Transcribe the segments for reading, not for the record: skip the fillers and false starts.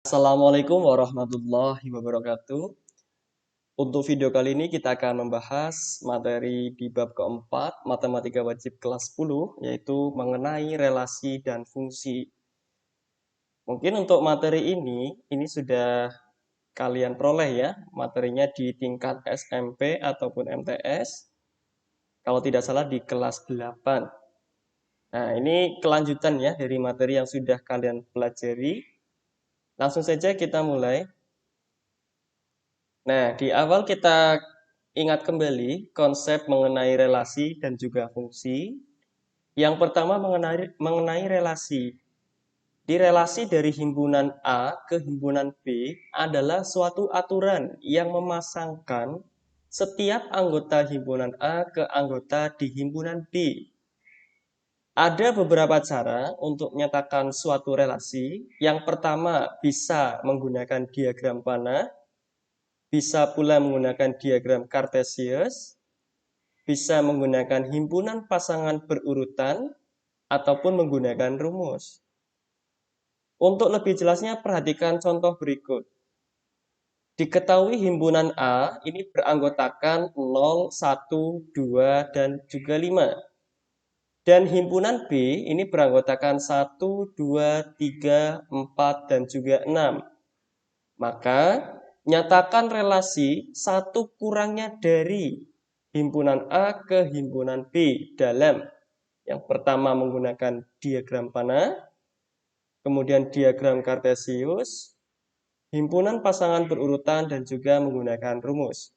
Assalamualaikum warahmatullahi wabarakatuh. Untuk video kali ini kita akan membahas materi di bab keempat, Matematika Wajib kelas 10, yaitu mengenai relasi dan fungsi. Mungkin untuk materi ini sudah kalian peroleh ya, materinya di tingkat SMP ataupun MTS, kalau tidak salah di kelas 8. Nah, ini kelanjutan ya dari materi yang sudah kalian pelajari. Langsung saja kita mulai. Nah, di awal kita ingat kembali konsep mengenai relasi dan juga fungsi. Yang pertama mengenai relasi. Di relasi dari himpunan A ke himpunan B adalah suatu aturan yang memasangkan setiap anggota himpunan A ke anggota di himpunan B. Ada beberapa cara untuk menyatakan suatu relasi. Yang pertama bisa menggunakan diagram panah. Bisa pula menggunakan diagram Kartesius, bisa menggunakan himpunan pasangan berurutan, ataupun menggunakan rumus. Untuk lebih jelasnya, perhatikan contoh berikut. Diketahui himpunan A ini beranggotakan 0, 1, 2, dan juga 5. Dan himpunan B ini beranggotakan 1, 2, 3, 4, dan juga 6. Maka, nyatakan relasi satu kurangnya dari himpunan A ke himpunan B dalam yang pertama menggunakan diagram panah, kemudian diagram Kartesius, himpunan pasangan berurutan, dan juga menggunakan rumus.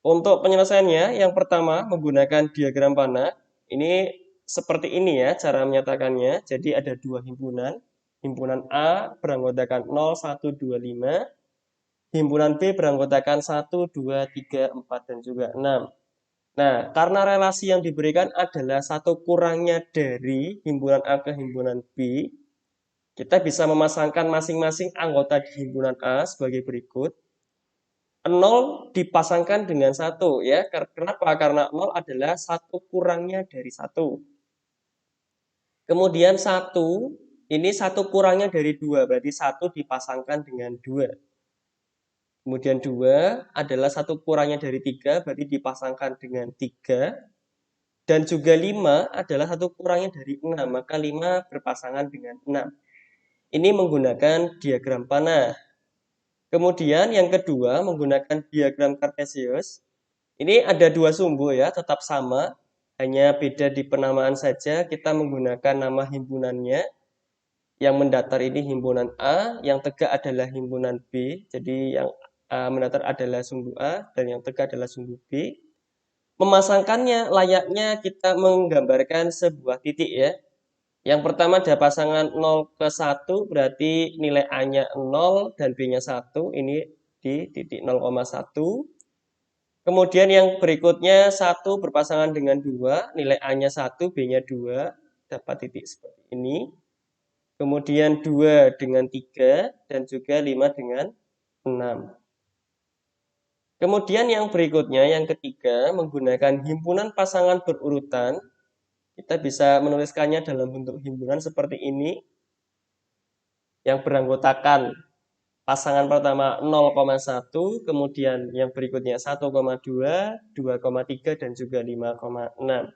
Untuk penyelesaiannya, yang pertama menggunakan diagram panah. Ini seperti ini ya cara menyatakannya. Jadi ada dua himpunan. Himpunan A beranggotakan 0, 1, 2, 5. Himpunan B beranggotakan 1, 2, 3, 4, dan juga 6. Nah, karena relasi yang diberikan adalah satu kurangnya dari himpunan A ke himpunan B, kita bisa memasangkan masing-masing anggota di himpunan A sebagai berikut. 0 dipasangkan dengan 1 ya. Kenapa? Karena 0 adalah satu kurangnya dari 1. Kemudian 1 ini satu kurangnya dari 2, berarti 1 dipasangkan dengan 2. Kemudian 2 adalah satu kurangnya dari 3, berarti dipasangkan dengan 3. Dan juga 5 adalah satu kurangnya dari 6, maka 5 berpasangan dengan 6. Ini menggunakan diagram panah. Kemudian yang kedua menggunakan diagram Kartesius. Ini ada dua sumbu ya, tetap sama. Hanya beda di penamaan saja, kita menggunakan nama himpunannya. Yang mendatar ini himpunan A, yang tegak adalah himpunan B. Jadi yang mendatar adalah sumbu A dan yang tegak adalah sumbu B. Memasangkannya layaknya kita menggambarkan sebuah titik ya. Yang pertama ada pasangan 0 ke 1 berarti nilai A-nya 0 dan B-nya 1. Ini di titik 0,1. Kemudian yang berikutnya 1 berpasangan dengan 2. Nilai A-nya 1, B-nya 2. Dapat titik seperti ini. Kemudian 2 dengan 3 dan juga 5 dengan 6. Kemudian yang berikutnya, yang ketiga, menggunakan himpunan pasangan berurutan. Kita bisa menuliskannya dalam bentuk himpunan seperti ini. Yang beranggotakan pasangan pertama 0,1, kemudian yang berikutnya 1,2, 2,3, dan juga 5,6.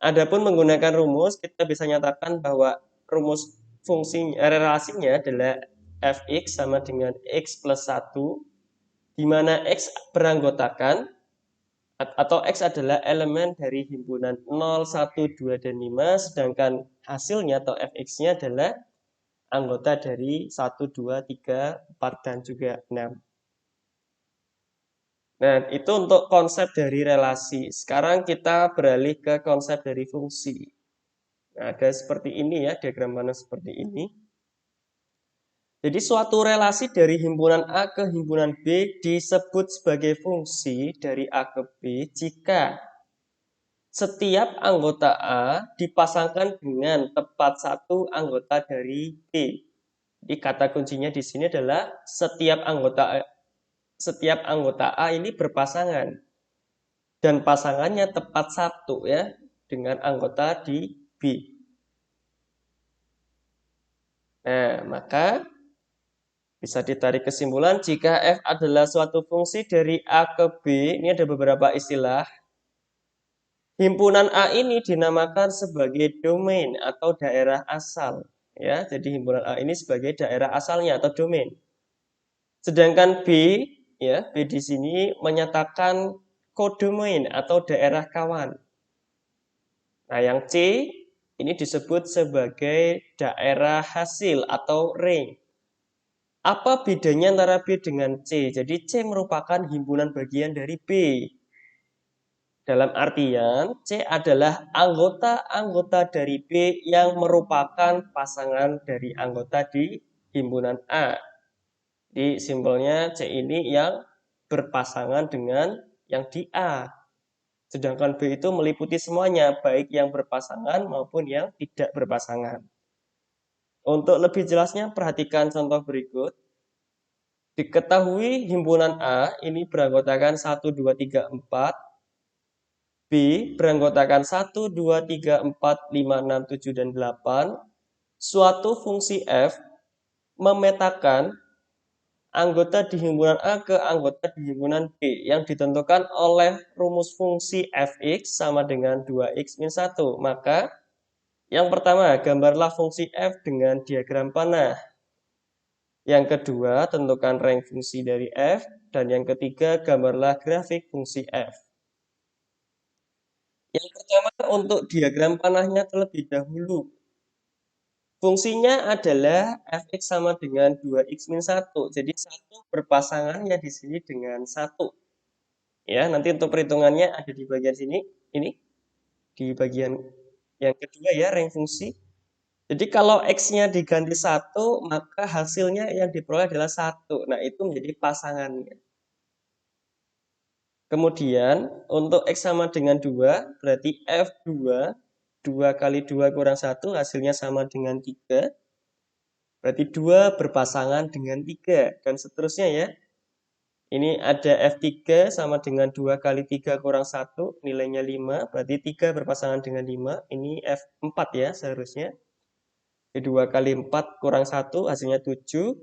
Adapun menggunakan rumus, kita bisa nyatakan bahwa rumus fungsinya, relasinya adalah fx sama dengan x plus 1, di mana x beranggotakan atau X adalah elemen dari himpunan 0, 1, 2, dan 5, sedangkan hasilnya atau Fx-nya adalah anggota dari 1, 2, 3, 4, dan juga 6. Nah, itu untuk konsep dari relasi. Sekarang kita beralih ke konsep dari fungsi. Nah, ada seperti ini ya, diagram mana seperti ini. Jadi suatu relasi dari himpunan A ke himpunan B disebut sebagai fungsi dari A ke B jika setiap anggota A dipasangkan dengan tepat satu anggota dari B. Jadi kata kuncinya di sini adalah setiap anggota A ini berpasangan dan pasangannya tepat satu ya dengan anggota di B. Nah, maka Bisa ditarik kesimpulan jika f adalah suatu fungsi dari A ke B, ini ada beberapa istilah. Himpunan A ini dinamakan sebagai domain atau daerah asal. Ya, jadi himpunan A ini sebagai daerah asalnya atau domain. Sedangkan B, ya, B di sini menyatakan kodomain atau daerah kawan. Nah, yang C ini disebut sebagai daerah hasil atau ring. Apa bedanya antara B dengan C? Jadi C merupakan himpunan bagian dari B. Dalam artian C adalah anggota-anggota dari B yang merupakan pasangan dari anggota di himpunan A. Di simpelnya C ini yang berpasangan dengan yang di A. Sedangkan B itu meliputi semuanya, baik yang berpasangan maupun yang tidak berpasangan. Untuk lebih jelasnya, perhatikan contoh berikut. Diketahui himpunan A ini beranggotakan 1, 2, 3, 4. B beranggotakan 1, 2, 3, 4, 5, 6, 7, dan 8. Suatu fungsi F memetakan anggota di himpunan A ke anggota di himpunan B yang ditentukan oleh rumus fungsi fx sama dengan 2x min 1. Maka yang pertama, gambarlah fungsi f dengan diagram panah. Yang kedua, tentukan rank fungsi dari f. Dan yang ketiga, gambarlah grafik fungsi f. Yang pertama, untuk diagram panahnya terlebih dahulu. Fungsinya adalah fx sama dengan 2x min 1. Jadi 1 berpasangannya di sini dengan 1. Ya, nanti untuk perhitungannya ada di bagian sini. Ini di bagian yang kedua ya, rank fungsi. Jadi kalau x-nya diganti 1, maka hasilnya yang diperoleh adalah 1. Nah, itu menjadi pasangannya. Kemudian untuk x sama dengan 2, berarti f2, 2 kali 2 kurang 1, hasilnya sama dengan 3. Berarti 2 berpasangan dengan 3, dan seterusnya ya. Ini ada F3 sama dengan 2 kali 3 kurang 1, nilainya 5. Berarti 3 berpasangan dengan 5. Ini F4 ya seharusnya. 2 kali 4 kurang 1, hasilnya 7.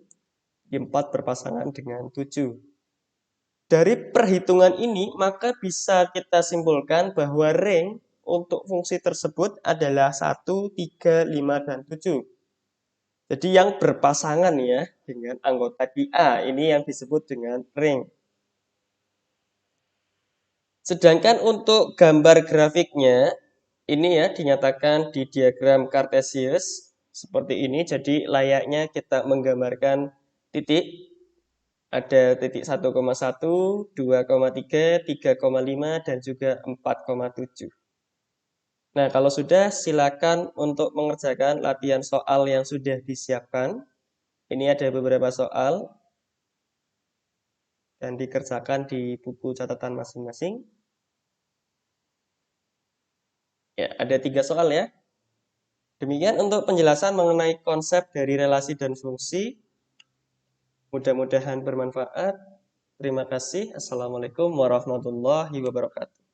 4 berpasangan dengan 7. Dari perhitungan ini, maka bisa kita simpulkan bahwa ring untuk fungsi tersebut adalah 1, 3, 5, dan 7. Jadi yang berpasangan ya dengan anggota di A, ini yang disebut dengan ring. Sedangkan untuk gambar grafiknya, ini ya dinyatakan di diagram Cartesius seperti ini. Jadi layaknya kita menggambarkan titik. Ada titik 1,1, 2,3, 3,5, dan juga 4,7. Nah, kalau sudah, silakan untuk mengerjakan latihan soal yang sudah disiapkan. Ini ada beberapa soal dan dikerjakan di buku catatan masing-masing. Ya, ada 3 soal ya. Demikian untuk penjelasan mengenai konsep dari relasi dan fungsi. Mudah-mudahan bermanfaat. Terima kasih. Assalamualaikum warahmatullahi wabarakatuh.